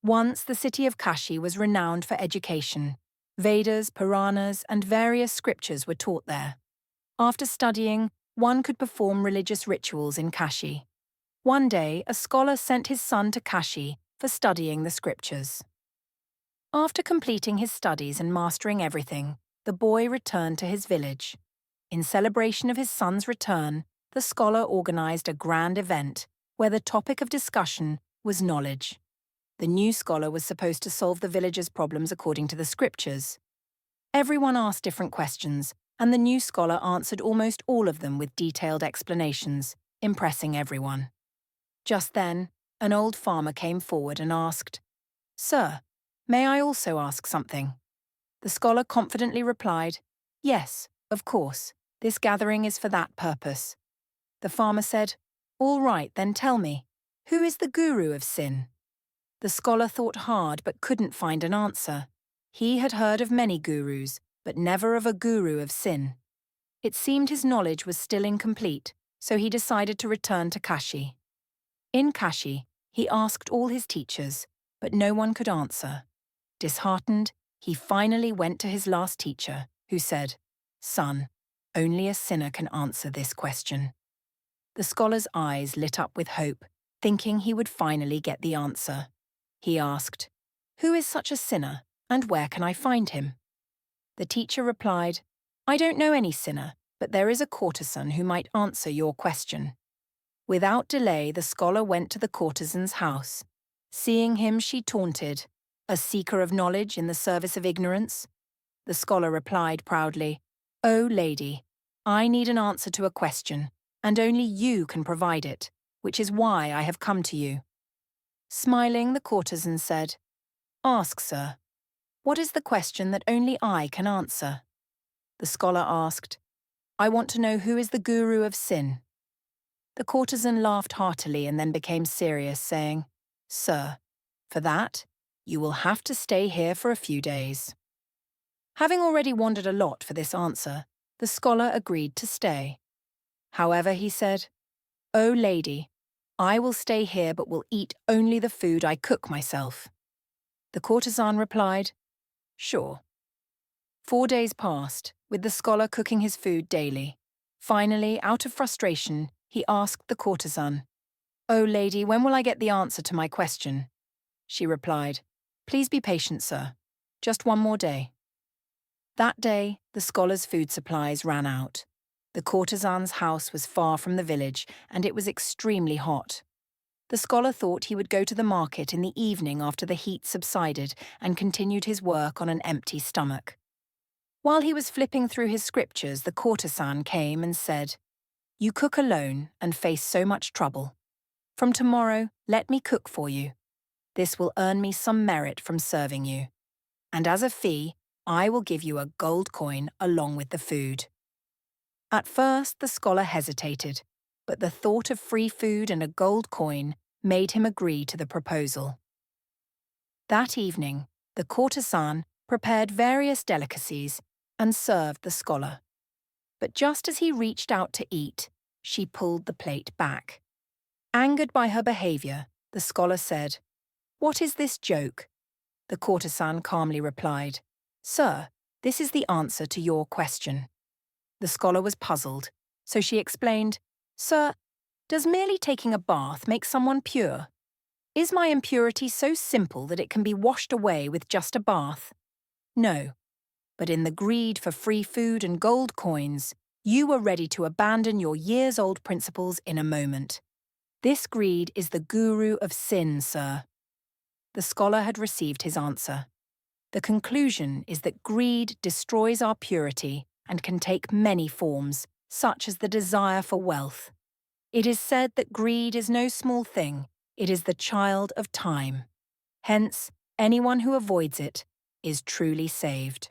Once the city of Kashi was renowned for education. Vedas, Puranas, and various scriptures were taught there. After studying, one could perform religious rituals in Kashi. One day, a scholar sent his son to Kashi for studying the scriptures. After completing his studies and mastering everything, the boy returned to his village. In celebration of his son's return, the scholar organized a grand event where the topic of discussion was knowledge. The new scholar was supposed to solve the villagers' problems according to the scriptures. Everyone asked different questions, and the new scholar answered almost all of them with detailed explanations, impressing everyone. Just then, an old farmer came forward and asked, "Sir, may I also ask something?" The scholar confidently replied, "Yes, of course, this gathering is for that purpose." The farmer said, "All right, then tell me, who is the guru of sin?" The scholar thought hard but couldn't find an answer. He had heard of many gurus, but never of a guru of sin. It seemed his knowledge was still incomplete, so he decided to return to Kashi. In Kashi, he asked all his teachers, but no one could answer. Disheartened, he finally went to his last teacher, who said, "Son, only a sinner can answer this question." The scholar's eyes lit up with hope, thinking he would finally get the answer. He asked, "Who is such a sinner, and where can I find him?" The teacher replied, "I don't know any sinner, but there is a courtesan who might answer your question." Without delay, the scholar went to the courtesan's house. Seeing him, she taunted, "A seeker of knowledge in the service of ignorance?" The scholar replied proudly, "O lady, I need an answer to a question, and only you can provide it, which is why I have come to you." Smiling, the courtesan said, "Ask, sir. What is the question that only I can answer?" The scholar asked, "I want to know who is the guru of sin." The courtesan laughed heartily and then became serious, saying, "Sir, for that, you will have to stay here for a few days." Having already wandered a lot for this answer, the scholar agreed to stay. However, he said, "O lady, I will stay here but will eat only the food I cook myself." The courtesan replied, "Sure." 4 days passed, with the scholar cooking his food daily. Finally, out of frustration, he asked the courtesan, "O lady, when will I get the answer to my question?" She replied, "Please be patient, sir. Just one more day." That day, the scholar's food supplies ran out. The courtesan's house was far from the village, and it was extremely hot. The scholar thought he would go to the market in the evening after the heat subsided and continued his work on an empty stomach. While he was flipping through his scriptures, the courtesan came and said, "You cook alone and face so much trouble. From tomorrow, let me cook for you. This will earn me some merit from serving you. And as a fee, I will give you a gold coin along with the food." At first, the scholar hesitated, but the thought of free food and a gold coin made him agree to the proposal. That evening, the courtesan prepared various delicacies and served the scholar. But just as he reached out to eat, she pulled the plate back. Angered by her behavior, the scholar said, "What is this joke?" The courtesan calmly replied, "Sir, this is the answer to your question." The scholar was puzzled, so she explained, "Sir, does merely taking a bath make someone pure? Is my impurity so simple that it can be washed away with just a bath? No. But in the greed for free food and gold coins, you were ready to abandon your years-old principles in a moment. This greed is the guru of sin, sir." The scholar had received his answer. The conclusion is that greed destroys our purity and can take many forms, such as the desire for wealth. It is said that greed is no small thing, it is the child of time. Hence, anyone who avoids it is truly saved.